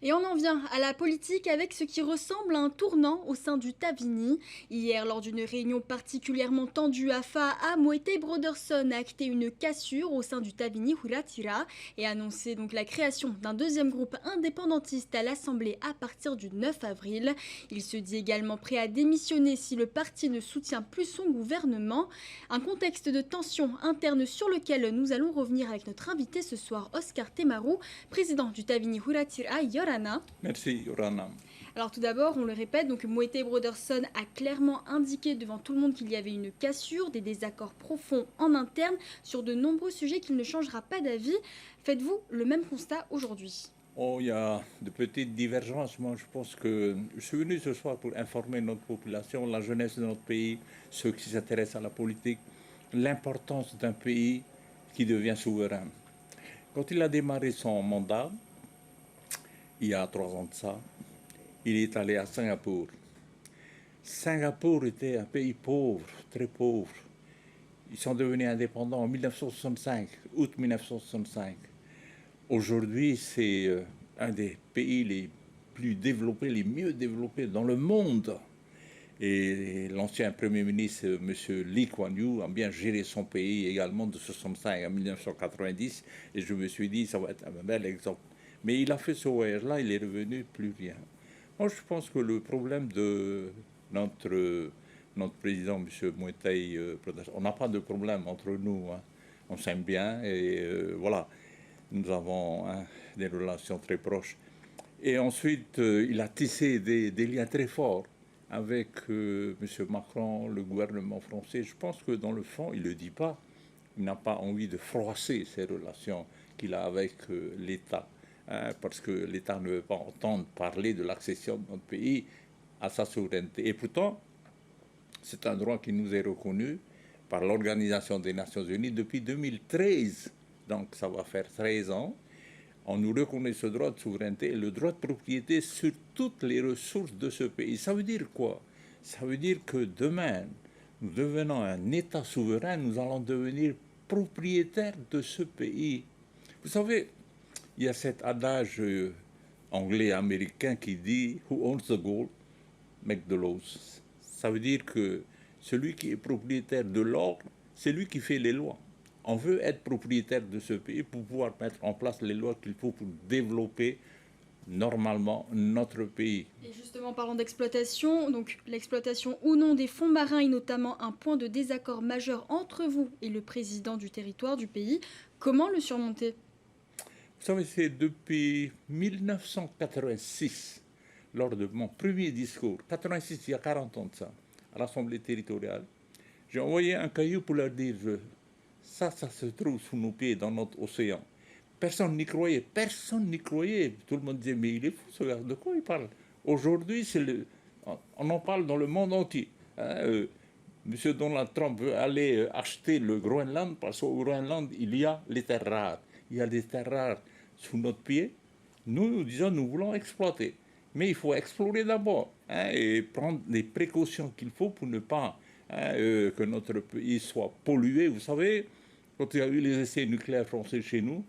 Et on en vient à la politique avec ce qui ressemble à un tournant au sein du Tavini. Hier, lors d'une réunion particulièrement tendue à Fa'a, Moete Broderson a acté une cassure au sein du Tavini Huratira et a annoncé donc la création d'un deuxième groupe indépendantiste à l'Assemblée à partir du 9 avril. Il se dit également prêt à démissionner si le parti ne soutient plus son gouvernement. Un contexte de tension interne sur lequel nous allons revenir avec notre invité ce soir, Oscar Temaru, président du Tavini Huratira Yorana. Merci, Yorana. Alors tout d'abord, on le répète, donc Moete Broderson a clairement indiqué devant tout le monde qu'il y avait une cassure, des désaccords profonds en interne sur de nombreux sujets qu'il ne changera pas d'avis. Faites-vous le même constat aujourd'hui? Oh, il y a de petites divergences. Moi, je pense que je suis venu ce soir pour informer notre population, la jeunesse de notre pays, ceux qui s'intéressent à la politique, l'importance d'un pays qui devient souverain. Quand il a démarré son mandat, il y a 3 ans de ça, il est allé à Singapour. Singapour était un pays pauvre, très pauvre. Ils sont devenus indépendants en 1965, août 1965. Aujourd'hui, c'est un des pays les plus développés, les mieux développés dans le monde. Et l'ancien Premier ministre, M. Lee Kuan Yew, a bien géré son pays également de 65 à 1990. Et je me suis dit, ça va être un bel exemple. Mais il a fait ce voyage-là, il est revenu plus bien. Moi, je pense que le problème de notre président, M. Moetei, on n'a pas de problème entre nous. Hein. On s'aime bien et voilà. Nous avons des relations très proches. Et ensuite, il a tissé des liens très forts avec M. Macron, le gouvernement français. Je pense que dans le fond, il ne le dit pas. Il n'a pas envie de froisser ces relations qu'il a avec l'État. Hein, parce que l'État ne veut pas entendre parler de l'accession de notre pays à sa souveraineté. Et pourtant, c'est un droit qui nous est reconnu par l'Organisation des Nations Unies depuis 2013. Donc ça va faire 13 ans. On nous reconnaît ce droit de souveraineté et le droit de propriété sur toutes les ressources de ce pays. Ça veut dire quoi? Ça veut dire que demain, nous devenons un État souverain, nous allons devenir propriétaires de ce pays. Vous savez, il y a cet adage anglais-américain qui dit « Who owns the gold, make the laws ». Ça veut dire que celui qui est propriétaire de l'or, c'est lui qui fait les lois. On veut être propriétaire de ce pays pour pouvoir mettre en place les lois qu'il faut pour développer normalement notre pays. Et justement, parlant d'exploitation, donc l'exploitation ou non des fonds marins est notamment un point de désaccord majeur entre vous et le président du territoire du pays. Comment le surmonter? Vous savez, c'est depuis 1986, lors de mon premier discours, 86, il y a 40 ans de ça, à l'Assemblée territoriale, j'ai envoyé un caillou pour leur dire ça se trouve sous nos pieds dans notre océan. Personne n'y croyait, personne n'y croyait. Tout le monde disait, mais il est fou ce gars, de quoi il parle? Aujourd'hui, on en parle dans le monde entier. Hein, Monsieur Donald Trump veut aller acheter le Groenland parce qu'au Groenland, il y a les terres rares. Il y a des terres rares sous notre pied. Nous disons, nous voulons exploiter. Mais il faut explorer d'abord hein, et prendre les précautions qu'il faut pour ne pas que notre pays soit pollué. Vous savez, quand il y a eu les essais nucléaires français chez nous,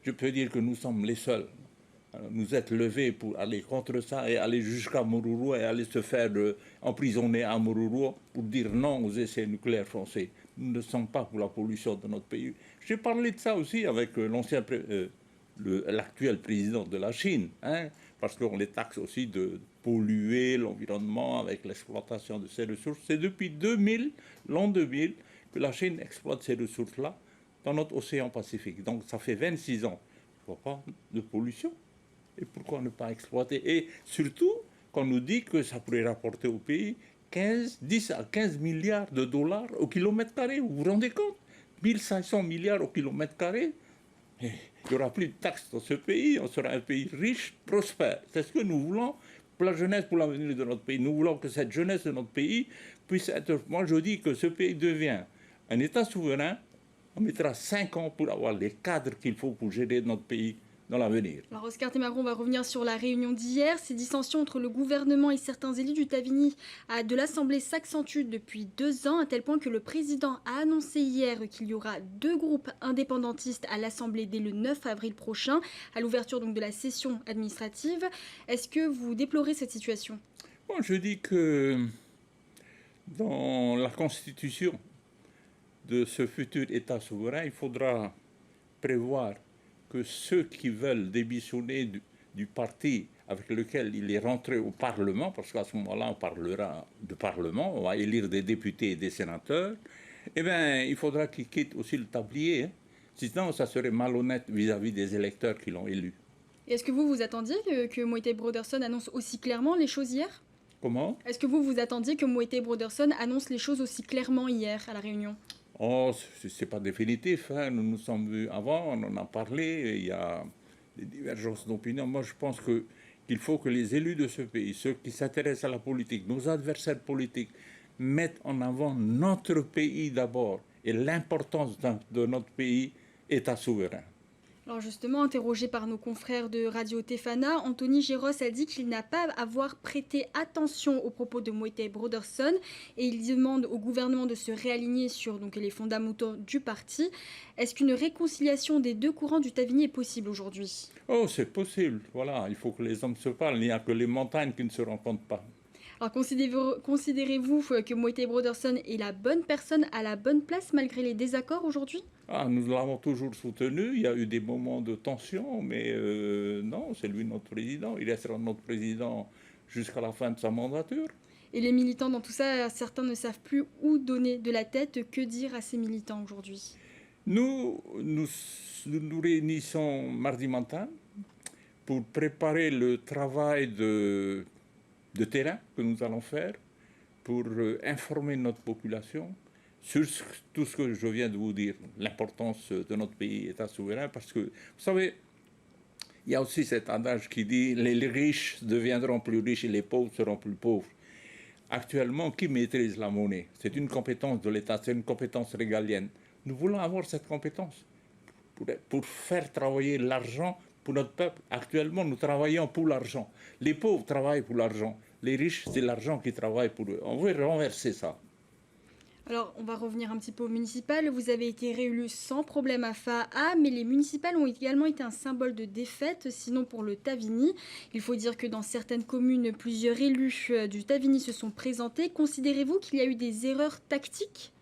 je peux dire que nous sommes les seuls. Nous êtes levés pour aller contre ça et aller jusqu'à Mururoa et aller se faire emprisonner à Mururoa pour dire non aux essais nucléaires français. Nous ne sommes pas pour la pollution de notre pays. J'ai parlé de ça aussi avec l'actuel président de la Chine, hein, parce qu'on les taxe aussi de polluer l'environnement avec l'exploitation de ces ressources. C'est depuis 2000, l'an 2000, que la Chine exploite ces ressources-là dans notre océan Pacifique. Donc ça fait 26 ans. Il ne faut pas de pollution. Et pourquoi ne pas exploiter? Et surtout, qu'on nous dit que ça pourrait rapporter au pays 10 à 15 milliards de dollars au kilomètre carré. Vous vous rendez compte? 1500 milliards au kilomètre carré. Et il n'y aura plus de taxes dans ce pays. On sera un pays riche, prospère. C'est ce que nous voulons pour la jeunesse, pour l'avenir de notre pays. Nous voulons que cette jeunesse de notre pays puisse être... Moi, je dis que ce pays devient un État souverain. On mettra 5 ans pour avoir les cadres qu'il faut pour gérer notre pays dans l'avenir. Alors Oscar Temaron, on va revenir sur la réunion d'hier. Ces dissensions entre le gouvernement et certains élus du Tavini de l'Assemblée s'accentuent depuis 2 ans, à tel point que le président a annoncé hier qu'il y aura 2 groupes indépendantistes à l'Assemblée dès le 9 avril prochain, à l'ouverture donc de la session administrative. Est-ce que vous déplorez cette situation? Bon, je dis que dans la constitution de ce futur État souverain, il faudra prévoir que ceux qui veulent démissionner du parti avec lequel il est rentré au Parlement, parce qu'à ce moment-là, on parlera de Parlement, on va élire des députés et des sénateurs, eh bien, il faudra qu'ils quittent aussi le tablier. Hein. Sinon, ça serait malhonnête vis-à-vis des électeurs qui l'ont élu. Est-ce que vous attendiez que Moïse Broderson annonce aussi clairement les choses hier? Comment? Est-ce que vous attendiez que Moïse Broderson annonce les choses aussi clairement hier à la réunion? Oh, c'est pas définitif. Hein. Nous nous sommes vus avant, on en a parlé. Il y a des divergences d'opinion. Moi, je pense qu'il faut que les élus de ce pays, ceux qui s'intéressent à la politique, nos adversaires politiques, mettent en avant notre pays d'abord et l'importance de notre pays État souverain. Alors justement, interrogé par nos confrères de Radio Tefana, Anthony Géros a dit qu'il n'a pas à avoir prêté attention aux propos de Moïse Broderson et il demande au gouvernement de se réaligner sur les fondamentaux du parti. Est-ce qu'une réconciliation des 2 courants du Tavini est possible aujourd'hui? Oh, c'est possible. Voilà, il faut que les hommes se parlent. Il n'y a que les montagnes qui ne se rencontrent pas. Alors considérez-vous que Moïse Broderson est la bonne personne à la bonne place malgré les désaccords aujourd'hui? Ah, nous l'avons toujours soutenu. Il y a eu des moments de tension, mais non, c'est lui notre président. Il restera notre président jusqu'à la fin de sa mandature. Et les militants dans tout ça, certains ne savent plus où donner de la tête. Que dire à ces militants aujourd'hui? Nous réunissons mardi matin pour préparer le travail de terrain que nous allons faire pour informer notre population sur tout ce que je viens de vous dire, l'importance de notre pays État souverain, parce que, vous savez, il y a aussi cet adage qui dit « les riches deviendront plus riches et les pauvres seront plus pauvres ». Actuellement, qui maîtrise la monnaie? C'est une compétence de l'État, c'est une compétence régalienne. Nous voulons avoir cette compétence pour faire travailler l'argent pour notre peuple. Actuellement, nous travaillons pour l'argent. Les pauvres travaillent pour l'argent. Les riches, c'est l'argent qui travaille pour eux. On veut renverser ça. Alors, on va revenir un petit peu au municipal. Vous avez été réélu sans problème à FAA, mais les municipales ont également été un symbole de défaite, sinon pour le Tavini. Il faut dire que dans certaines communes, plusieurs élus du Tavini se sont présentés. Considérez-vous qu'il y a eu des erreurs tactiques?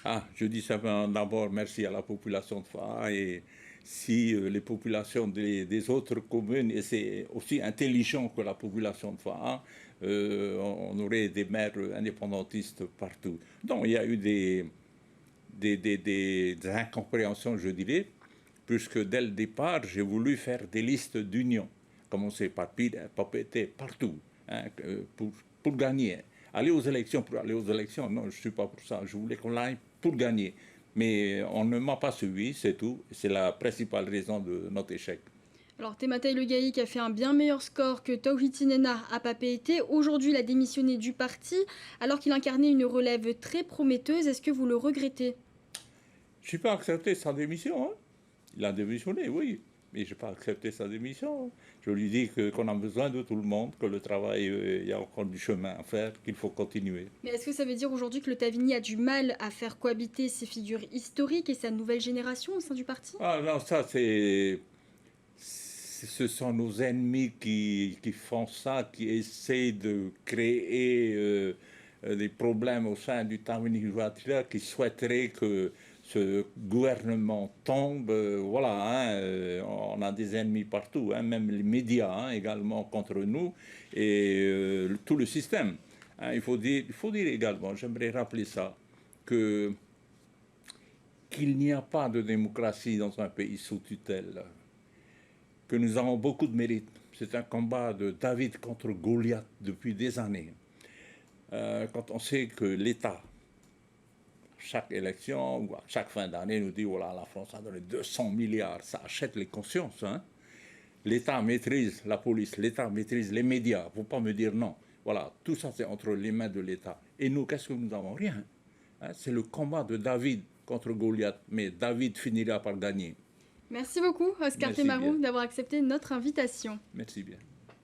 Ah, je dis simplement d'abord merci à la population de FAA et si les populations des autres communes, et c'est aussi intelligent que la population de FAA, on aurait des maires indépendantistes partout. Donc il y a eu des incompréhensions, je dirais, puisque dès le départ, j'ai voulu faire des listes d'union, commencer par Papeete, partout, hein, pour gagner. Aller aux élections pour aller aux élections, non, je ne suis pas pour ça. Je voulais qu'on aille pour gagner. Mais on ne m'a pas suivi, c'est tout. C'est la principale raison de notre échec. Alors, Tematai Le Gaïc a fait un bien meilleur score que Tauhiti Nena à Papeete. Aujourd'hui, il a démissionné du parti, alors qu'il incarnait une relève très prometteuse. Est-ce que vous le regrettez? Je n'ai pas accepté sa démission. Hein. Il a démissionné, oui. Mais je n'ai pas accepté sa démission. Je lui dis qu'on a besoin de tout le monde, que le travail, il y a encore du chemin à faire, qu'il faut continuer. Mais est-ce que ça veut dire aujourd'hui que le Tavini a du mal à faire cohabiter ses figures historiques et sa nouvelle génération au sein du parti? Ah non, ça ce sont nos ennemis qui font ça, qui essayent de créer des problèmes au sein du Tavini Juatila, qui souhaiteraient que ce gouvernement tombe. Voilà, hein, on a des ennemis partout, hein, même les médias hein, également contre nous, et tout le système. Hein, il faut dire également, j'aimerais rappeler ça, qu'il n'y a pas de démocratie dans un pays sous tutelle, que nous avons beaucoup de mérite. C'est un combat de David contre Goliath depuis des années. Quand on sait que l'État, chaque élection ou à chaque fin d'année, nous dit voilà, la France a donné 200 milliards, ça achète les consciences. Hein. L'État maîtrise la police, l'État maîtrise les médias. Il ne faut pas me dire non. Voilà, tout ça c'est entre les mains de l'État. Et nous, qu'est-ce que nous avons? Rien. Hein. C'est le combat de David contre Goliath, mais David finira par gagner. Merci beaucoup, Oscar Merci Temarou, bien. d'avoir accepté notre invitation. Merci bien.